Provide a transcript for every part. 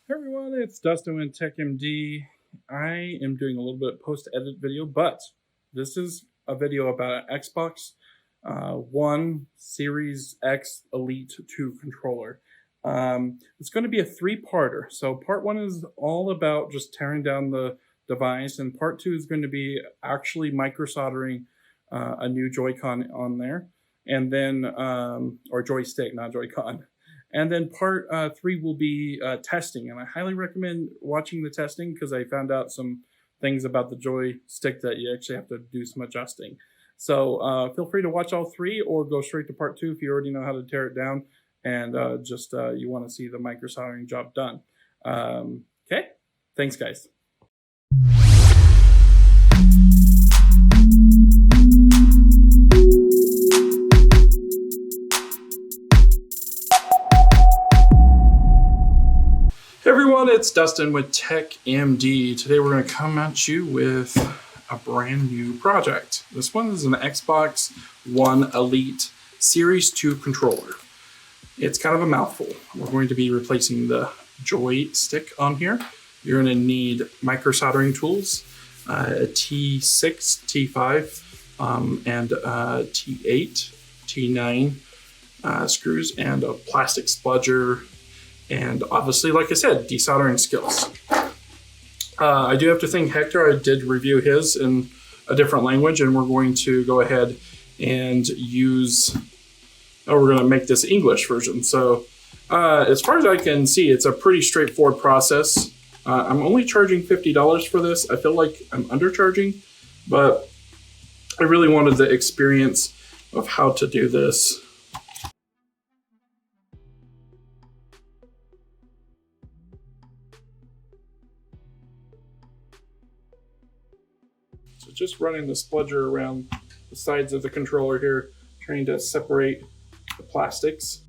Hey everyone, it's Dustin with TechMD. I am doing a little bit of post-edit video, but this is a video about an Xbox One Series X Elite 2 controller. It's going to be a three-parter. So part one is all about just tearing down the device, and part two is going to be actually micro-soldering a new Joy-Con on there, and then, or joystick, not Joy-Con. And then part three will be testing, and I highly recommend watching the testing because I found out some things about the joystick that you actually have to do some adjusting. So feel free to watch all three or go straight to part two if you already know how to tear it down and you want to see the micro soldering job done. Okay, thanks guys. Hey everyone, it's Dustin with TechMD. Today we're going to come at you with a brand new project. This one is an Xbox One Elite Series 2 controller. It's kind of a mouthful. We're going to be replacing the joystick on here. You're going to need micro soldering tools, a T6, T5, and T8, T9 screws, and a plastic spudger. And obviously, like I said, desoldering skills. I do have to thank Hector. I did review his in a different language, and we're going to go ahead and we're going to make this English version. So as far as I can see, it's a pretty straightforward process. I'm only charging $50 for this. I feel like I'm undercharging, but I really wanted the experience of how to do this. So just running the spudger around the sides of the controller here, trying to separate the plastics.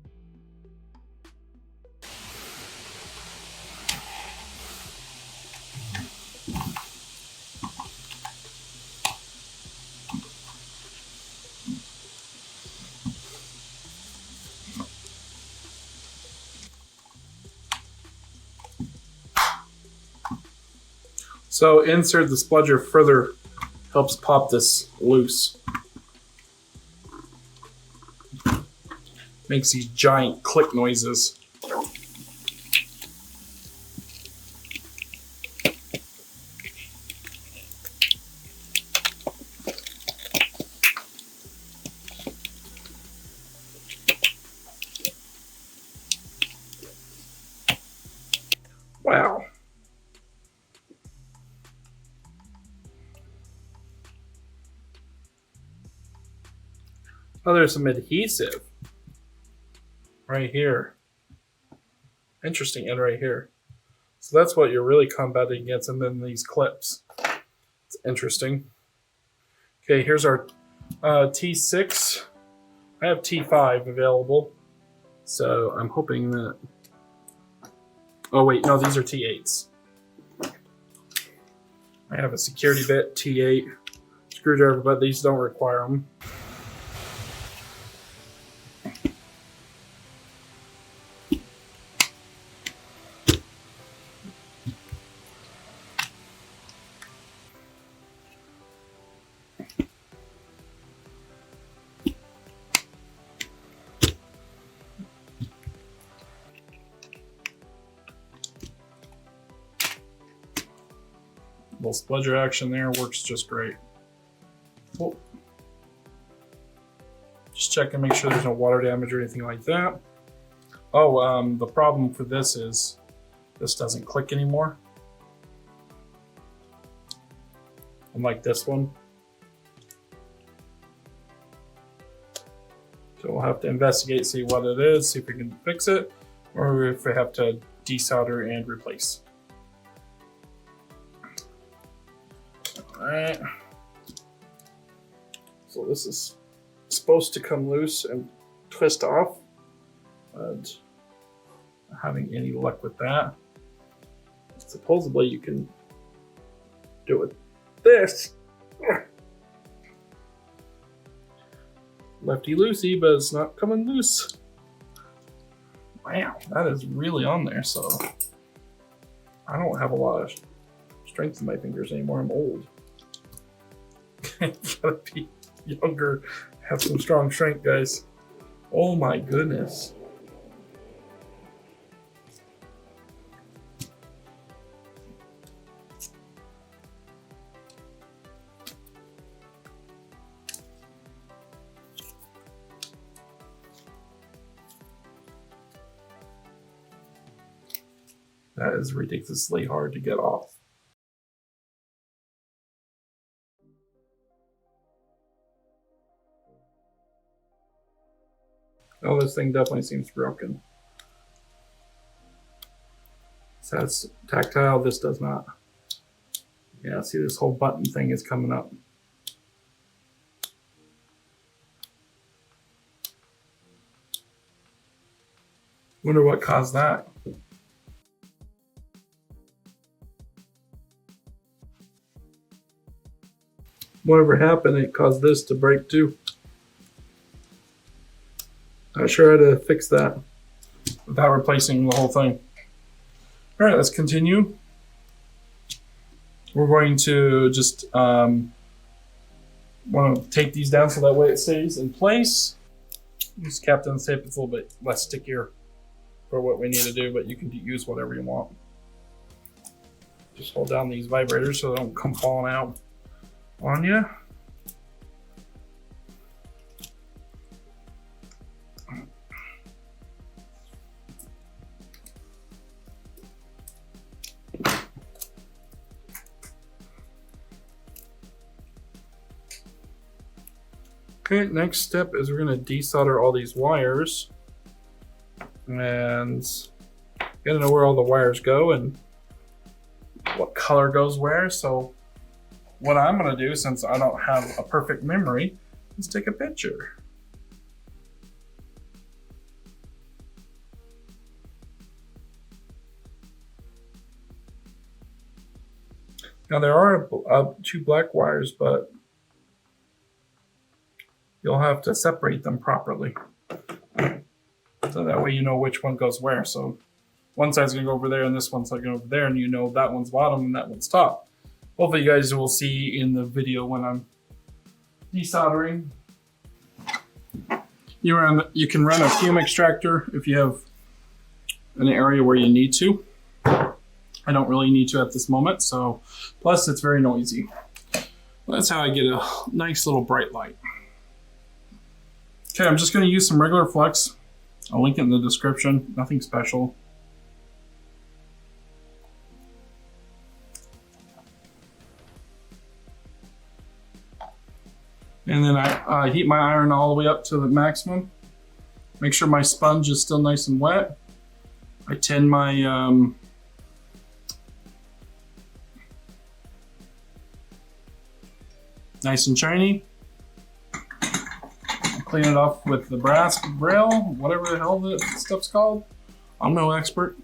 So insert the spudger further helps pop this loose. Makes these giant click noises. Wow. Oh, there's some adhesive right here. Interesting, and right here. So that's what you're really combating against, and then these clips. It's interesting. Okay, here's our T6. I have T5 available, so I'm hoping that... Oh wait, no, these are T8s. I have a security bit, T8 screwdriver, but these don't require them. Little spudger action there works just great. Cool. Just check and make sure there's no water damage or anything like that. Oh, the problem for this is this doesn't click anymore. Unlike this one. So we'll have to investigate, see what it is, see if we can fix it, or if we have to desolder and replace. Alright, so this is supposed to come loose and twist off, but not having any luck with that. Supposedly you can do it with this. Lefty loosey, but it's not coming loose. Wow, that is really on there, so I don't have a lot of strength in my fingers anymore. I'm old. Gotta be younger, have some strong strength, guys. Oh my goodness. That is ridiculously hard to get off. Oh, this thing definitely seems broken. This has tactile, this does not. Yeah, see, this whole button thing is coming up. Wonder what caused that. Whatever happened, it caused this to break too. Not sure how to fix that without replacing the whole thing. All right, let's continue. We're going to just want to tape these down so that way it stays in place. Use Kapton Tape, it's a little bit less stickier for what we need to do, but you can use whatever you want. Just hold down these vibrators so they don't come falling out on you. Okay, next step is we're going to desolder all these wires, and you gotta know where all the wires go and what color goes where. So what I'm going to do, since I don't have a perfect memory, is take a picture. Now there are 2 black wires, but you'll have to separate them properly. So that way you know which one goes where. So one side's gonna go over there and this one's gonna go over there, and you know that one's bottom and that one's top. Hopefully you guys will see in the video when I'm desoldering. You can run a fume extractor if you have an area where you need to. I don't really need to at this moment, so plus it's very noisy. That's how I get a nice little bright light. Okay, I'm just going to use some regular Flex. I'll link it in the description, nothing special. And then I heat my iron all the way up to the maximum. Make sure my sponge is still nice and wet. I tin my nice and shiny. Clean it off with the brass rail, whatever the hell the stuff's called. I'm no expert.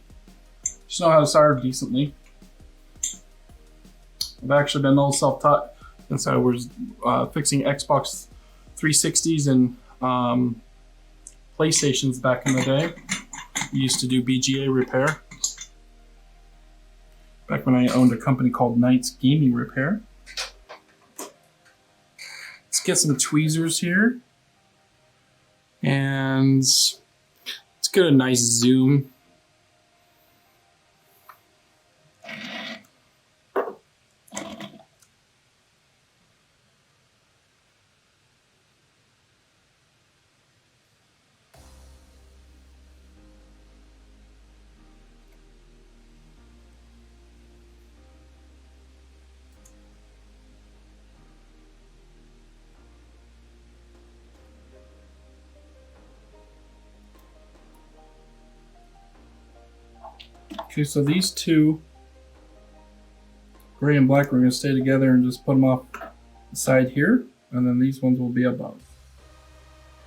Just know how to solder decently. I've actually been a little self-taught since I was fixing Xbox 360s and PlayStations back in the day. We used to do BGA repair. Back when I owned a company called Knight's Gaming Repair. Let's get some tweezers here. And let's get a nice zoom. Okay, so these two, gray and black, we're going to stay together and just put them off the side here, and then these ones will be above,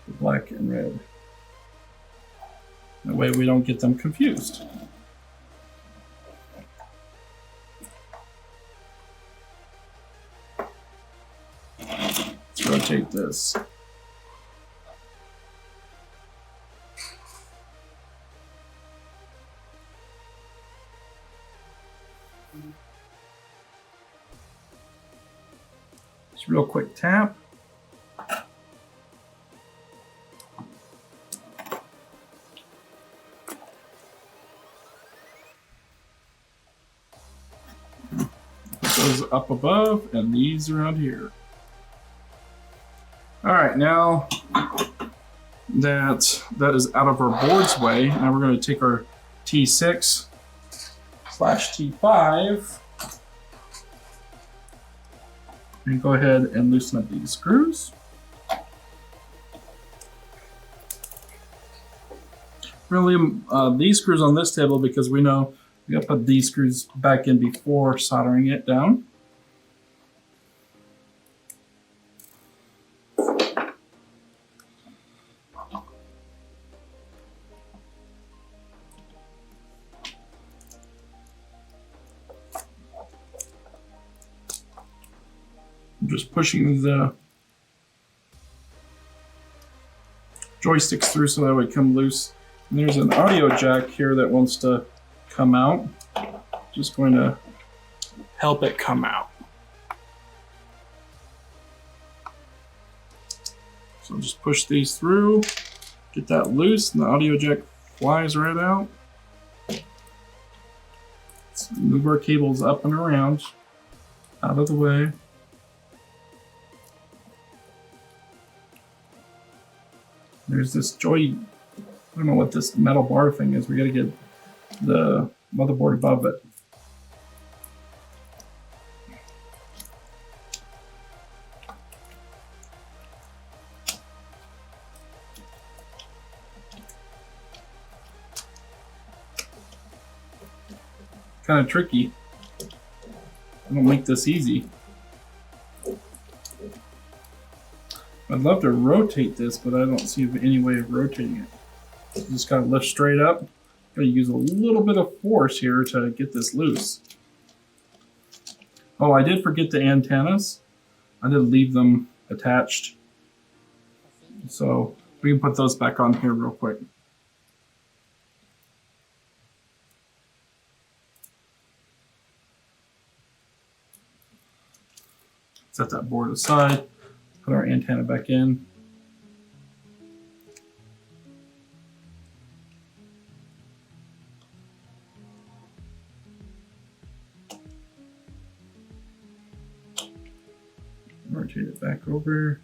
the black and red. That way we don't get them confused. Let's rotate this. Just real quick tap. Those up above and these around here. All right, now that is out of our board's way, now we're going to take our T6/T5 and go ahead and loosen up these screws. Really, these screws on this table because we know we got to put these screws back in before soldering it down. I'm just pushing the joysticks through so that it would come loose. And there's an audio jack here that wants to come out. Just going to help it come out. So just push these through, get that loose, and the audio jack flies right out. Let's move our cables up and around, out of the way. There's this I don't know what this metal bar thing is. We gotta get the motherboard above it. Kind of tricky. I don't make this easy. I'd love to rotate this, but I don't see any way of rotating it. Just gotta lift straight up. Gotta use a little bit of force here to get this loose. Oh, I did forget the antennas. I did leave them attached. So we can put those back on here real quick. Set that board aside. Put our antenna back in. Rotate it back over.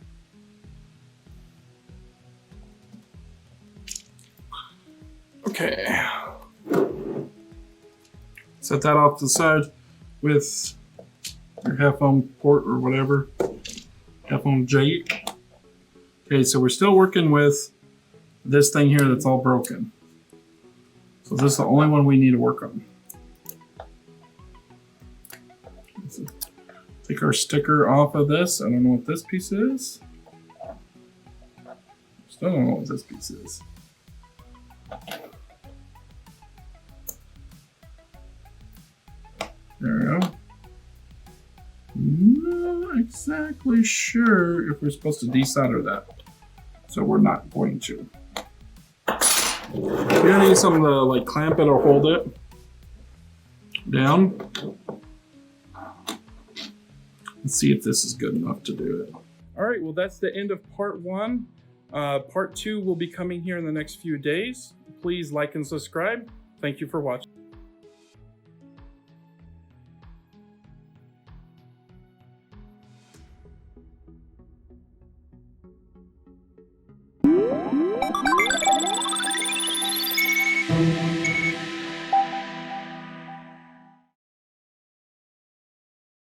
Okay. Set that off to the side with your headphone port or whatever. Headphone jack. Okay, so we're still working with this thing here that's all broken. So this is the only one we need to work on. Take our sticker off of this. I don't know what this piece is. Still don't know what this piece is. There we go. Not exactly sure if we're supposed to desolder that. So we're not going to. We're gonna need something to like clamp it or hold it down. Let's see if this is good enough to do it. All right, well, that's the end of part 1. Part 2 will be coming here in the next few days. Please like and subscribe. Thank you for watching.